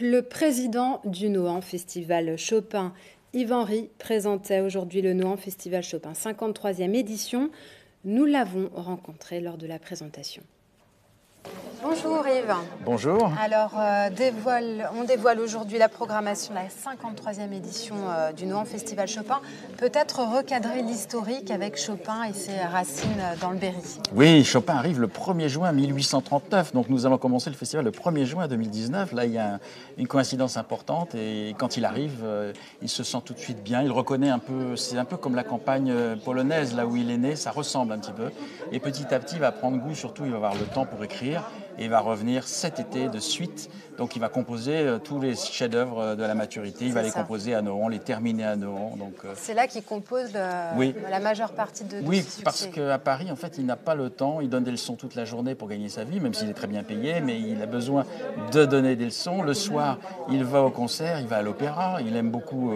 Le président du Nohant Festival Chopin, Yves Henry, présentait aujourd'hui le Nohant Festival Chopin 53e édition. Nous l'avons rencontré lors de la présentation. Bonjour Yves. Bonjour. Alors, on dévoile aujourd'hui la programmation de la 53e édition du Nohant Festival Chopin. Peut-être recadrer l'historique avec Chopin et ses racines dans le Berry. Oui, Chopin arrive le 1er juin 1839, donc nous allons commencer le festival le 1er juin 2019. Là, il y a une coïncidence importante et quand il arrive, il se sent tout de suite bien. Il reconnaît un peu, c'est un peu comme la campagne polonaise, là où il est né, ça ressemble un petit peu. Et petit à petit, il va prendre goût, surtout il va avoir le temps pour écrire. Et il va revenir cet été de suite. Donc il va composer tous les chefs-d'œuvre de la maturité. Il va les composer à Nohant, les terminer à Nohant. C'est là qu'il compose la majeure partie de Oui, ses succès. parce qu'à Paris, en fait, il n'a pas le temps. Il donne des leçons toute la journée pour gagner sa vie, même s'il est très bien payé, mais il a besoin de donner des leçons. Le soir, il va au concert, il va à l'opéra. Il aime beaucoup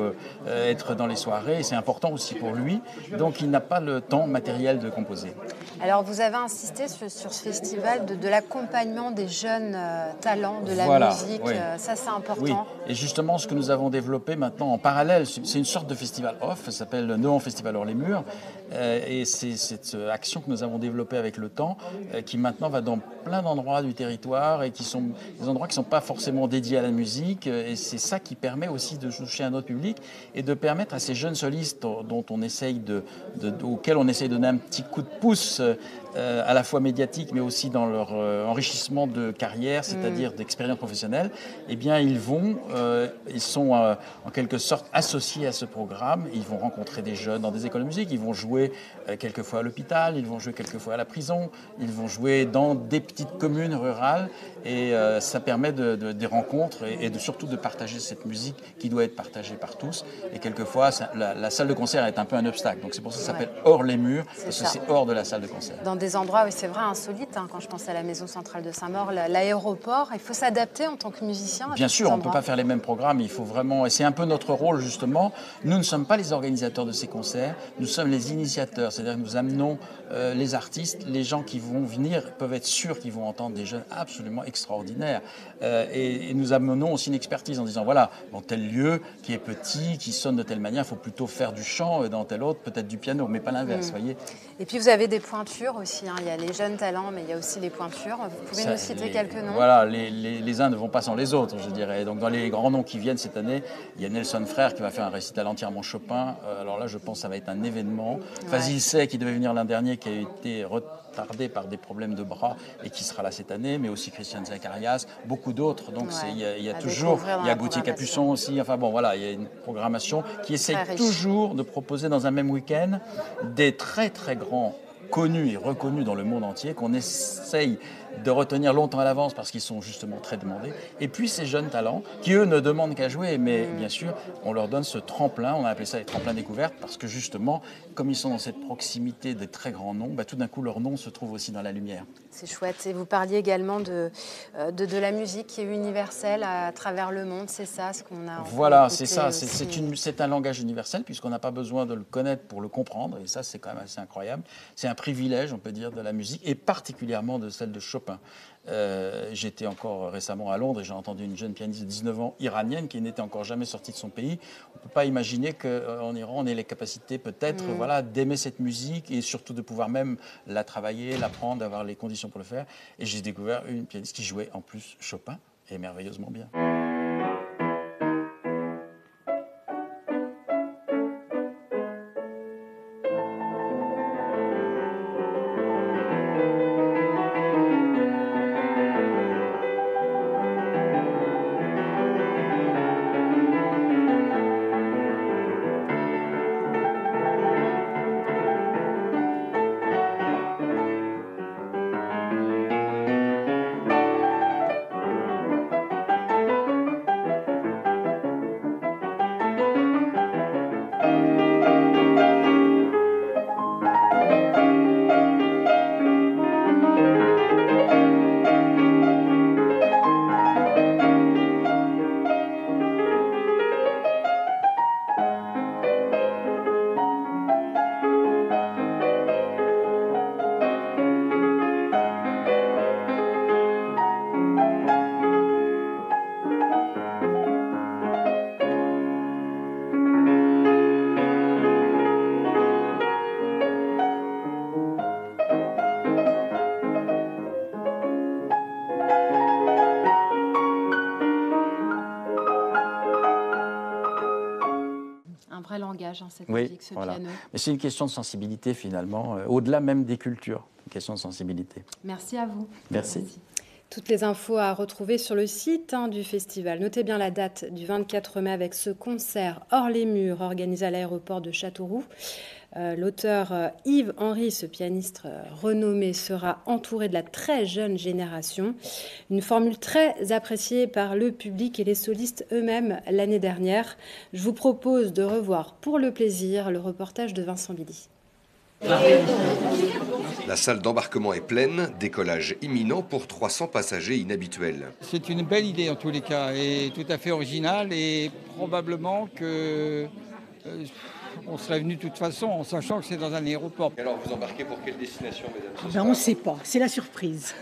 être dans les soirées. C'est important aussi pour lui. Donc il n'a pas le temps matériel de composer. Alors vous avez insisté sur ce festival de l'accompagnement des jeunes talents de la musique. Oui. Ça, c'est important. Oui, et justement, ce que nous avons développé maintenant en parallèle, c'est une sorte de festival off, ça s'appelle le Nohant Festival hors les murs. Et c'est cette action que nous avons développée avec le temps, qui maintenant va dans plein d'endroits du territoire et qui sont des endroits qui ne sont pas forcément dédiés à la musique. Et c'est ça qui permet aussi de toucher un autre public et de permettre à ces jeunes solistes dont on essaye auxquels on essaye de donner un petit coup de pouce, à la fois médiatique, mais aussi dans leur enrichissement de carrière, c'est-à-dire d'expérience professionnelle, eh bien, ils sont en quelque sorte associés à ce programme. Ils vont rencontrer des jeunes dans des écoles de musique, ils vont jouer quelquefois à l'hôpital, ils vont jouer quelquefois à la prison, ils vont jouer dans des petites communes rurales, et ça permet des rencontres et surtout de partager cette musique qui doit être partagée par tous. Et quelquefois, la salle de concert est un peu un obstacle. Donc c'est pour ça que ça s'appelle hors les murs, parce que c'est hors de la salle de concert. Dans des endroits, oui, c'est vrai, insolites. Quand je pense à la maison centrale de Saint-Maur, l'aéroport, il faut s'adapter en tant que musicien. Bien sûr, on ne peut pas faire les mêmes programmes. Il faut vraiment, et c'est un peu notre rôle justement. Nous ne sommes pas les organisateurs de ces concerts, nous sommes les initiateurs. C'est-à-dire que nous amenons les artistes, les gens qui vont venir peuvent être sûrs qu'ils vont entendre des jeunes absolument extraordinaires. Et nous amenons aussi une expertise en disant voilà, dans tel lieu qui est petit, qui sonne de telle manière, il faut plutôt faire du chant, et dans tel autre peut-être du piano, mais pas l'inverse, voyez. Et puis vous avez des pointures aussi. Il y a les jeunes talents, mais il y a aussi les pointures. Vous pouvez nous citer quelques noms? Voilà, les uns ne vont pas sans les autres, je dirais. Donc dans les grands noms qui viennent cette année, il y a Nelson Frère qui va faire un récital entièrement Chopin. Alors là, je pense que ça va être un événement. Fazil Say, qui devait venir l'an dernier, qui a été retardé par des problèmes de bras et qui sera là cette année, mais aussi Christian Zacharias, beaucoup d'autres. Donc il y a toujours, il y a Gauthier Capuçon aussi. Enfin bon, voilà, il y a une programmation qui essaie toujours de proposer dans un même week-end des très très grands connus et reconnus dans le monde entier, qu'on essaye de retenir longtemps à l'avance parce qu'ils sont justement très demandés. Et puis ces jeunes talents qui, eux, ne demandent qu'à jouer, mais bien sûr, on leur donne ce tremplin, on a appelé ça les tremplins découvertes, parce que justement, comme ils sont dans cette proximité des très grands noms, tout d'un coup, leur nom se trouve aussi dans la lumière. C'est chouette. Et vous parliez également de la musique qui est universelle à travers le monde, c'est ça ce qu'on a. Voilà, c'est ça. C'est un langage universel puisqu'on n'a pas besoin de le connaître pour le comprendre. Et ça, c'est quand même assez incroyable. C'est un privilège, on peut dire, de la musique et particulièrement de celle de Chopin. J'étais encore récemment à Londres et j'ai entendu une jeune pianiste de 19 ans iranienne qui n'était encore jamais sortie de son pays. On ne peut pas imaginer qu'en Iran, on ait les capacités peut-être d'aimer cette musique et surtout de pouvoir même la travailler, l'apprendre, d'avoir les conditions pour le faire. Et j'ai découvert une pianiste qui jouait en plus Chopin et merveilleusement bien. vrai langage, hein, cette oui, musique, ce voilà. piano. Mais c'est une question de sensibilité finalement, au-delà même des cultures, une question de sensibilité. Merci à vous. Merci. Toutes les infos à retrouver sur le site du festival. Notez bien la date du 24 mai avec ce concert hors les murs organisé à l'aéroport de Châteauroux. L'auteur Yves Henry, ce pianiste renommé, sera entouré de la très jeune génération. Une formule très appréciée par le public et les solistes eux-mêmes l'année dernière. Je vous propose de revoir pour le plaisir le reportage de Vincent Billy. La salle d'embarquement est pleine, décollage imminent pour 300 passagers inhabituels. C'est une belle idée en tous les cas et tout à fait originale et probablement que on serait venu de toute façon en sachant que c'est dans un aéroport. Et alors vous embarquez pour quelle destination, mesdames ? Ben, on ne sait pas, c'est la surprise.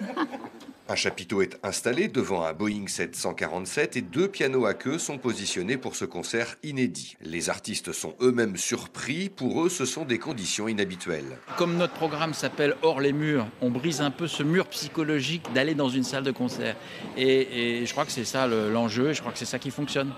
Un chapiteau est installé devant un Boeing 747 et 2 pianos à queue sont positionnés pour ce concert inédit. Les artistes sont eux-mêmes surpris, pour eux ce sont des conditions inhabituelles. Comme notre programme s'appelle Hors les murs, on brise un peu ce mur psychologique d'aller dans une salle de concert. Et je crois que c'est ça l'enjeu, et je crois que c'est ça qui fonctionne.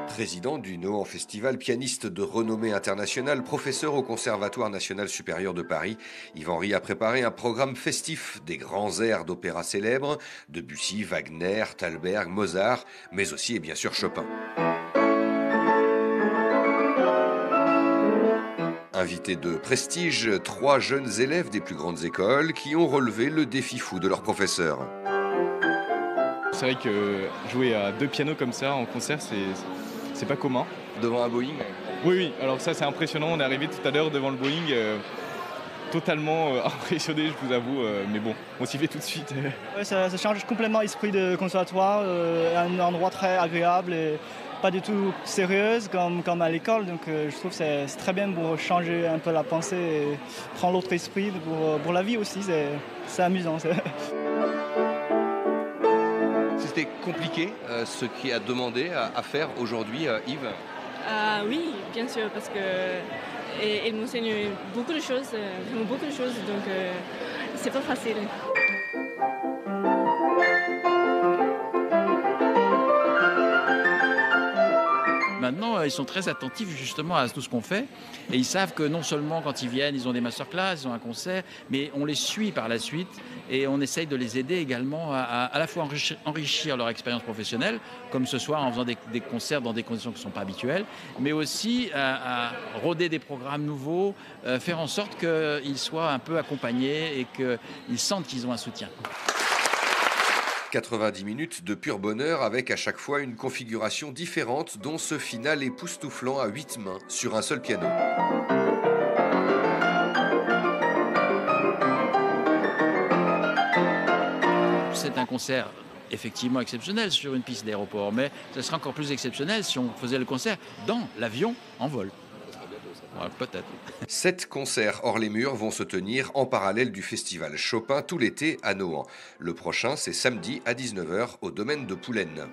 Président du Nohant Festival, pianiste de renommée internationale, professeur au Conservatoire national supérieur de Paris, Yves Henry a préparé un programme festif des grands airs d'opéra célèbres, Debussy, Wagner, Thalberg, Mozart, mais aussi et bien sûr Chopin. Invités de prestige, 3 jeunes élèves des plus grandes écoles qui ont relevé le défi fou de leur professeur. C'est vrai que jouer à 2 pianos comme ça en concert, c'est pas commun. Devant un Boeing ? Oui, alors ça c'est impressionnant. On est arrivé tout à l'heure devant le Boeing, totalement impressionné, je vous avoue. Mais bon, on s'y fait tout de suite. Ouais, ça change complètement l'esprit de conservatoire, un endroit très agréable et pas du tout sérieuse comme à l'école. Donc je trouve que c'est très bien pour changer un peu la pensée et prendre l'autre esprit pour la vie aussi. C'est amusant. C'était compliqué ce qui a demandé à faire aujourd'hui, Yves ? Oui, bien sûr, parce qu'elle m'enseigne beaucoup de choses, vraiment beaucoup de choses, donc c'est pas facile. Maintenant, ils sont très attentifs justement à tout ce qu'on fait et ils savent que non seulement quand ils viennent, ils ont des masterclass, ils ont un concert, mais on les suit par la suite et on essaye de les aider également à la fois enrichir leur expérience professionnelle, comme ce soir en faisant des concerts dans des conditions qui ne sont pas habituelles, mais aussi à rôder des programmes nouveaux, faire en sorte qu'ils soient un peu accompagnés et qu'ils sentent qu'ils ont un soutien. 90 minutes de pur bonheur avec à chaque fois une configuration différente dont ce final époustouflant à 8 mains sur un seul piano. C'est un concert effectivement exceptionnel sur une piste d'aéroport, mais ce serait encore plus exceptionnel si on faisait le concert dans l'avion en vol. Ouais, peut-être. 7 concerts hors les murs vont se tenir en parallèle du festival Chopin tout l'été à Nohant. Le prochain, c'est samedi à 19h au domaine de Poulaine.